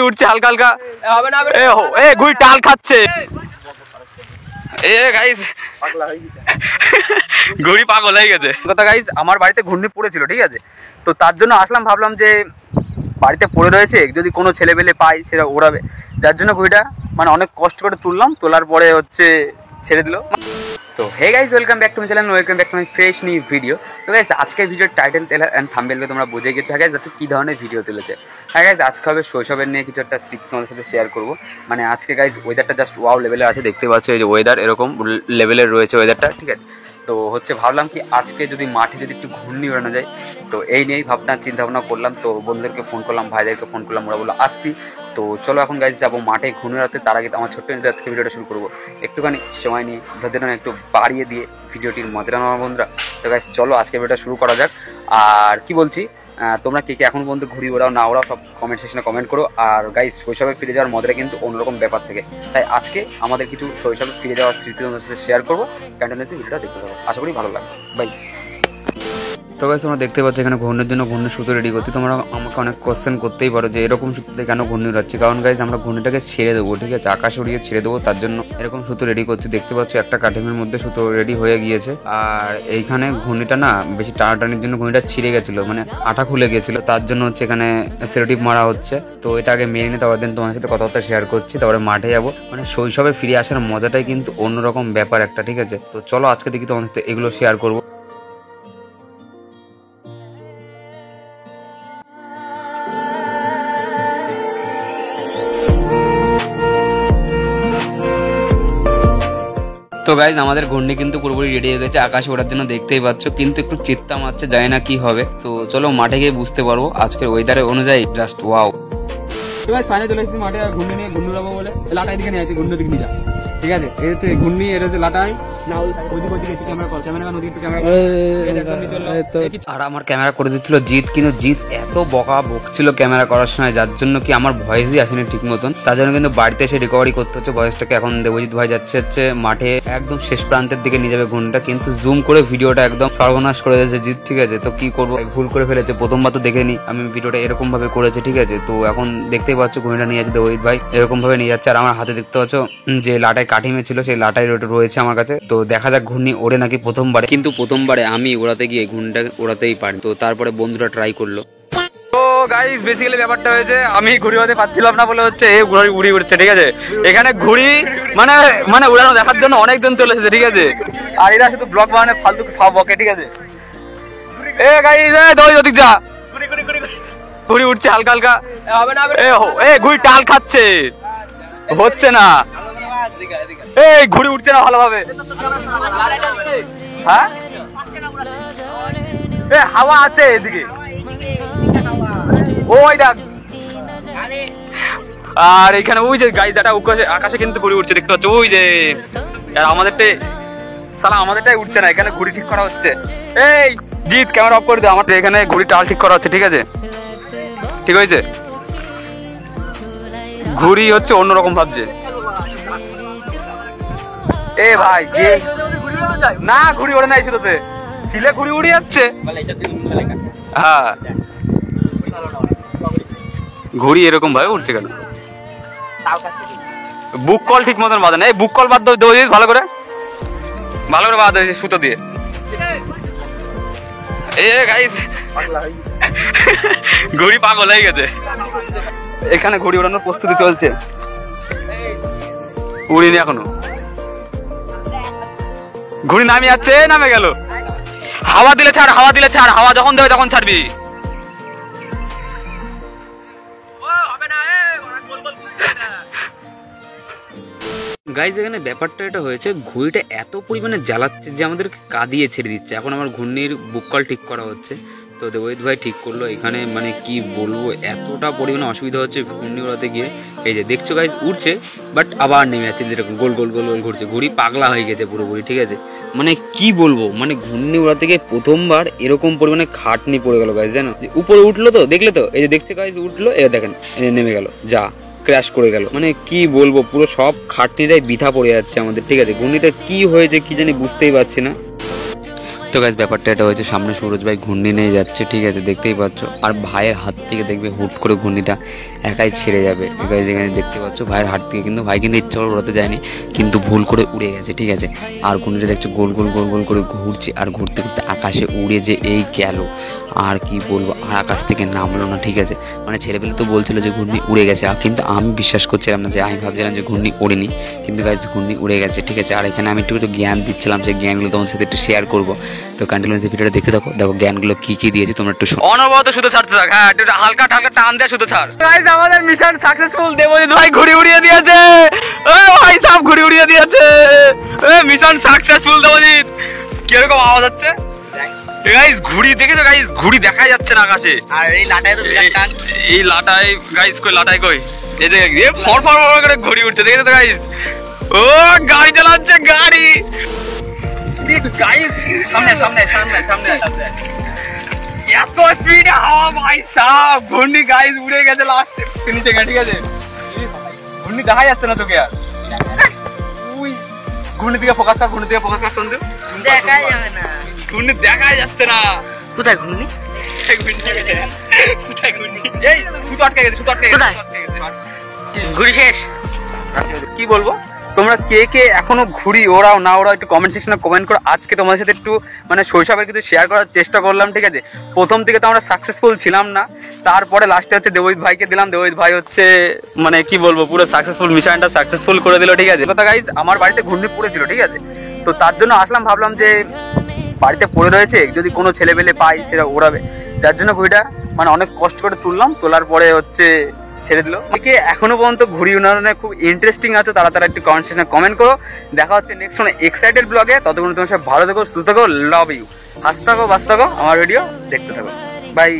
উঠছে হালকা হালকা ঘুড়ি টাল খাচ্ছে ঘুড়ি পাগল হয়ে গেছে কথা গাইজ। আমার বাড়িতে ঘূর্ণি পড়েছিল, ঠিক আছে, তো তার জন্য আসলাম, ভাবলাম যে বাড়িতে পড়ে রয়েছে, যদি কোনো ছেলেপেলে পাই সেটা ওড়াবে, যার জন্য ঘুড়িটা মানে অনেক কষ্ট করে তুললাম, তোলার পরে হচ্ছে ছেড়ে দিল। So hey guys, welcome back to my channel, welcome back to my fresh new video. তো গাইজ আজকের ভিডিওর টাইটেল অ্যান্ড থাম্বনেলে তোমরা বুঝে গেছো হ্যাঁ গাইজ আজকে কী ধরনের ভিডিও তুলেছে। হ্যাঁ গাইজ আজকে হবে শৈশবের নিয়ে কিছু একটা স্মৃতি তোমাদের সাথে শেয়ার করবো। মানে আজকে গাইজ ওয়েদারটা জাস্ট ওয়াও লেভেলে আছে, দেখতে পাচ্ছ এই যে ওয়েদার এরকম লেভেলের রয়েছে ওয়েদারটা, ঠিক আছে। তো হচ্ছে ভাবলাম কি আজকে যদি মাঠে যদি একটু ঘূর্ণি ওড়ানো যায়, তো এই নিয়েই চিন্তা ভাবনা করলাম। তো বন্ধুদেরকে ফোন করলাম, ভাইদেরকে ফোন করলাম, ওরা বললো আসছি। তো চলো এখন গাইজ যাবো মাঠে ঘূর্ণি ওড়াতে। তার আগে আমার ছোট্ট থেকে ভিডিওটা শুরু করবো, একটুখানি সময় নিয়ে ধৈর্য একটু বাড়িয়ে দিয়ে ভিডিওটির মজা আমার বন্ধুরা। তো গাইজ চলো আজকে ভিডিওটা শুরু করা যাক। আর কি বলছি, তোমরা কে কে এখন পর্যন্ত ঘুড়ি ওড়াও না ওড়াও সব কমেন্ট সেকশনে কমেন্ট করো। আর গাইজ শৈশবে ফিরে যাওয়ার মজাটা কিন্তু অন্যরকম ব্যাপার থেকে, তাই আজকে আমাদের কিছু শৈশবে ফিরে যাওয়ার স্মৃতি তোমাদের সাথে শেয়ার করবো। কন্টিনিউয়াসলি ভিডিওটা দেখতে থাকো, আশা করি ভালো লাগবে। বাই। তো গাইজ তোমরা দেখতে পাচ্ছ এখানে ঘূর্ণির জন্য ঘূর্ণির সুতো রেডি করতে। তোমরা আমাকে অনেক কোশ্চেন করতেই পারো যে এরকম সুতোতে কেন ঘূর্ণি উড়াচ্ছি, কারণ গাইজ আমরা ঘূর্ণিটাকে ছেড়ে দেবো, ঠিক আছে, আকাশে উড়িয়ে ছেড়ে দেবো, তার জন্য এরকম সুতো রেডি করছি। দেখতে পাচ্ছ একটা কাঠিমের মধ্যে সুতো রেডি হয়ে গিয়েছে। আর এইখানে ঘূর্ণিটা না বেশি টানাটানির জন্য ঘূর্ণিটা ছিঁড়ে গেছিলো, মানে আঠা খুলে গিয়েছিল, তার জন্য হচ্ছে এখানে সেলোটিপ মারা হচ্ছে। তো এটা আগে মেরে নিয়ে তারপর দিন তোমার সাথে কথাবার্তা শেয়ার করছি, তারপরে মাঠে যাবো। মানে শৈশবে ফিরে আসার মজাটাই কিন্তু অন্যরকম ব্যাপার একটা, ঠিক আছে। তো চলো আজকে দেখি তোমার সাথে এগুলো শেয়ার করবো। তো গাইজ আমাদের ঘূর্ণি কিন্তু পুরোপুরি রেডি হয়ে গেছে আকাশে ওঠার জন্য, দেখতেই পাচ্ছ, কিন্তু একটু চিত্তা মারছে, জানি না কি হবে। তো চলো মাঠে গিয়ে বুঝতে পারবো আজকের ওয়েদারের অনুযায়ী। Just wow. তো গাইজ ফাইনালি চলে এসেছি মাঠে ঘূর্ণি নিয়ে, ঘূর্ণি উড়াবো বলে। লাটাই দিকে নিয়ে আছে, ঘূর্ণির দিকে নিয়ে যা, ঠিক আছে। এই হচ্ছে ঘূর্ণি, এর হচ্ছে লাটাই না, আর আমার ক্যামেরা করে দিচ্ছিল জিৎ, কিন্তু জিৎ এত বকা বকছিল ক্যামেরা করার সময়, যার জন্য কি আমার ভয়েসই আসেনি ঠিক মতন, তার জন্য কিন্তু বাড়িতে এসে রিকভারি করতে হচ্ছে ভয়েসটাকে। এখন দেবজিৎ ভাই যাচ্ছে হচ্ছে মাঠে একদম শেষ প্রান্তের দিকে নিয়ে যাবে ঘূর্ণিটা, কিন্তু জুম করে ভিডিওটা একদম সর্বনাশ করে দিয়েছে জিৎ, ঠিক আছে। তো কি করবো, ভুল করে ফেলেছে, প্রথমবার তো দেখেনি আমি ভিডিওটা এরকম ভাবে করেছে, ঠিক আছে। তো এখন দেখতেই পাচ্ছ ঘূর্ণিটা নিয়ে যাচ্ছে দেবজিৎ ভাই, এরকম ভাবে নিয়ে যাচ্ছে। আর আমার হাতে দেখতে পাচ্ছ যে লাটাই কাঠিমে ছিল, সেই লাটাই রয়েছে আমার কাছে। তো দেখা যাক ঘূর্ণি ওড়ে নাকি প্রথমবারে, কিন্তু প্রথমবারে আমি ওড়াতে গিয়ে ঘূর্ণিটা ওড়াতেই পারি। তো তারপরে বন্ধুরা ট্রাই করলো। তো গাইস বেসিক্যালি ব্যাপারটা হয়েছে আমি ঘুড়ি ওড়াতে পারছিলাম না বলে হচ্ছে এ ঘুড়ি উড়ছে, ঠিক আছে। এখানে ঘুড়ি মানে মানে উড়ানো দেখার জন্য অনেকজন চলে এসেছে, ঠিক আছে। আর এরা শুধু ব্লগ বানানো ফালতু বকে, ঠিক আছে। এ গাইস ওদিক যা, ঘুড়ি উঠছে হালকা হালকা, ঘুড়ি টাল খাচ্ছে, হচ্ছে না, এই ঘুড়ি উঠছে না ভালোভাবে। হ্যাঁ হাওয়া আছে এদিকে, ওই দেখ। আর এখানে ওই যে গাইজ আকাশে কিন্তু ঘুড়ি উঠছে, দেখতে পাচ্ছ ওই যে। আর আমাদেরটাই উঠছে না, এখানে ঘুড়ি ঠিক করা হচ্ছে। এই জিৎ ক্যামেরা অফ করে দে, আমাদের এখানে ঘুড়ি টাল ঠিক করা হচ্ছে, ঠিক আছে, ঠিক হয়েছে। ঘুড়ি হচ্ছে অন্যরকম ভাবছে। এ ভাই না ঘুড়ি ওড়ে নাই, শুধুতে ছিলে ঘুড়ি উড়ে যাচ্ছে। হ্যাঁ ঘুড়ি এরকম ভাবে উঠছে কেন? বুক কল ঠিক মতন বাঁধে না, এই বুক কল বাদ দেবো ভালো করে বাঁধ সুতো দিয়ে। এ গাইস ঘুড়ি পাগল হয়ে গেছে। এখানে ঘুড়ি ওড়ানোর প্রস্তুতি চলছে, উড়িনি এখনো। ঘুড়ি নামে যাচ্ছে, নামে গেল। হাওয়া দিলে ছাড়, হাওয়া যখন দেবে তখন ছাড়বি। গাইজ এখানে ব্যাপারটা এটা হয়েছে, ঘুড়িটা এত পরিমাণে জ্বালাচ্ছে যে আমাদেরকে কাঁদিয়ে ছেড়ে দিচ্ছে। এখন আমার ঘূর্ণির বুককল ঠিক করা হচ্ছে, তো দেবজিৎ ভাই ঠিক করলো। এখানে মানে কি বলবো, এতটা পরিমাণে অসুবিধা হচ্ছে ঘূর্ণি ওড়াতে গিয়ে। এই যে দেখছো গাইজ উঠছে, বাট আবার নেমে যাচ্ছে, যেরকম গোল গোল গোল গোল ঘুরছে। ঘুড়ি পাগলা হয়ে গেছে পুরোপুরি, ঠিক আছে। মানে কি বলবো, মানে ঘূর্ণি ওড়াতে গিয়ে প্রথমবার এরকম পরিমাণে খাটনি পড়ে গেল গাইজ, জানো। উপরে উঠলো তো, দেখলে তো, এই যে দেখছে গাইজ উঠলো, এই দেখেন নেমে গেল, যা ক্র্যাশ করে গেল। মানে কি বলবো, পুরো সব খাটনিটাই বৃথা পড়ে যাচ্ছে আমাদের, ঠিক আছে। ঘূর্ণিটা কি হয়েছে কি জানি বুঝতেই পারছি না। তো গাইস ব্যাপারটা এটা হয়েছে, সামনে সুরজ ভাই ঘূর্ণি নিয়ে যাচ্ছে, ঠিক আছে দেখতেই পাচ্ছ। আর ভাইয়ের হাত থেকে দেখবে হুট করে ঘূর্ণিটা একাই ছেড়ে যাবে। গাইস এখানে দেখতে পাচ্ছ ভাইয়ের হাত থেকে, কিন্তু ভাই কিন্তু ইচ্ছা করে উড়াতে যায়নি, কিন্তু ভুল করে উড়ে গেছে, ঠিক আছে। আর ঘূর্ণিটা দেখছো গোল গোল গোল গোল করে ঘুরছে, আর ঘুরতে ঘুরতে আকাশে উড়ে যে এই গেল, আর কি বলবো, আর আকাশ থেকে নামলো না, ঠিক আছে। মানে ছেলেপেলে তো বলছিল যে ঘূর্ণি উড়ে গেছে, কিন্তু আমি বিশ্বাস করছিলাম না, যে আমি ভাবছিলাম যে ঘূর্ণি উড়েনি, কিন্তু গাইস ঘূর্ণি উড়ে গেছে, ঠিক আছে। আর এখানে আমি একটু জ্ঞান দিচ্ছিলাম, সেই জ্ঞানগুলো তোমার সাথে একটু শেয়ার করবো। তো কন্টিনিউয়াসলি ভিডিওটা দেখতে থাকো, দেখো জ্ঞানগুলো কি কি দিয়েছি তোমরা একটু অনবরত শুধু ছাড়তে থাক। হ্যাঁ একটু হালকা হালকা টান দেয়া শুধু ছাড়। গাইস আমাদের মিশন সাকসেসফুল, দেবজিৎ ভাই ঘুড়ি উড়িয়ে দিয়েছে। ও ভাই সব ঘুড়ি উড়িয়ে দিয়েছে, মিশন সাকসেসফুল। দেবজিৎ কিরকম আওয়াজ হচ্ছে গাইস? ঘুড়ি দেখেছো গাইস? ঘুড়ি দেখা যাচ্ছে না আকাশে। আর এই লাটায় তো বিরাট টান, এই লাটায় গাইস কই, লাটায় কই, এই যে ফর ফর ফর করে ঘুড়ি উঠছে, দেখেছো তো গাইস? ও গাড়ি চালাচ্ছে, গাড়ি গাইস সামনে সামনে সামনে সামনে এত স্পিডে হাওয়া ভাই সাহেব, ঘূর্ণি গাইস উড়ে গেছে লাস্ট ফিনিশিং এ, ঠিক আছে। ঘূর্ণি দেখা যাচ্ছে না তোকে আর, উই ঘূর্ণি দিকে ফোকাস কর, ঘূর্ণি দিকে ফোকাস কর, সন্দীপ দেখা যাবে না, ঘূর্ণি দেখা যাচ্ছে না। কোথায় ঘূর্ণি? কোথায় ঘূর্ণি? এই সুতো আটকে গেছে, সুতো আটকে গেছে, ঘুড়ি শেষ। কি বলবো, তোমরা কে কে এখনো ঘুড়ি ওড়াও না ওড়াও একটু কমেন্ট সেকশনে কমেন্ট করো। আজকে তোমাদের সাথে একটু মানে শৈশবের কিছু শেয়ার করার চেষ্টা করলাম, ঠিক আছে। প্রথম থেকে তো আমরা সাকসেসফুল ছিলাম না, তারপরে লাস্টে হচ্ছে দেবজিৎ ভাইকে দিলাম, দেবজিৎ ভাই হচ্ছে মানে কি বলবো পুরো সাকসেসফুল, মিশনটা সাকসেসফুল করে দিল, ঠিক আছে। কথা গাইজ আমার বাড়িতে ঘূর্ণি পড়েছিল, ঠিক আছে। তো তার জন্য আসলাম, ভাবলাম যে বাড়িতে পড়ে রয়েছে, যদি কোনো ছেলেপেলে পাই সেটা ওড়াবে, যার জন্য ঘুড়িটা মানে অনেক কষ্ট করে তুললাম, তোলার পরে হচ্ছে ছেড়ে দিল। কে এখনো পর্যন্ত ঘুড়ি উড়ানো খুব ইন্টারেস্টিং আছে, তারা একটু কমেন্ট সেকশনে কমেন্ট করো। দেখা হচ্ছে নেক্সট কোনো এক্সাইটেড ব্লগে, ততক্ষণ তোমার সব ভালো থাকো, সুস্থ থাকো, লাভ ইউ, হাসতে থাকো, বাঁচতে থাকো, আমার ভিডিও দেখতে থাকো, বাই।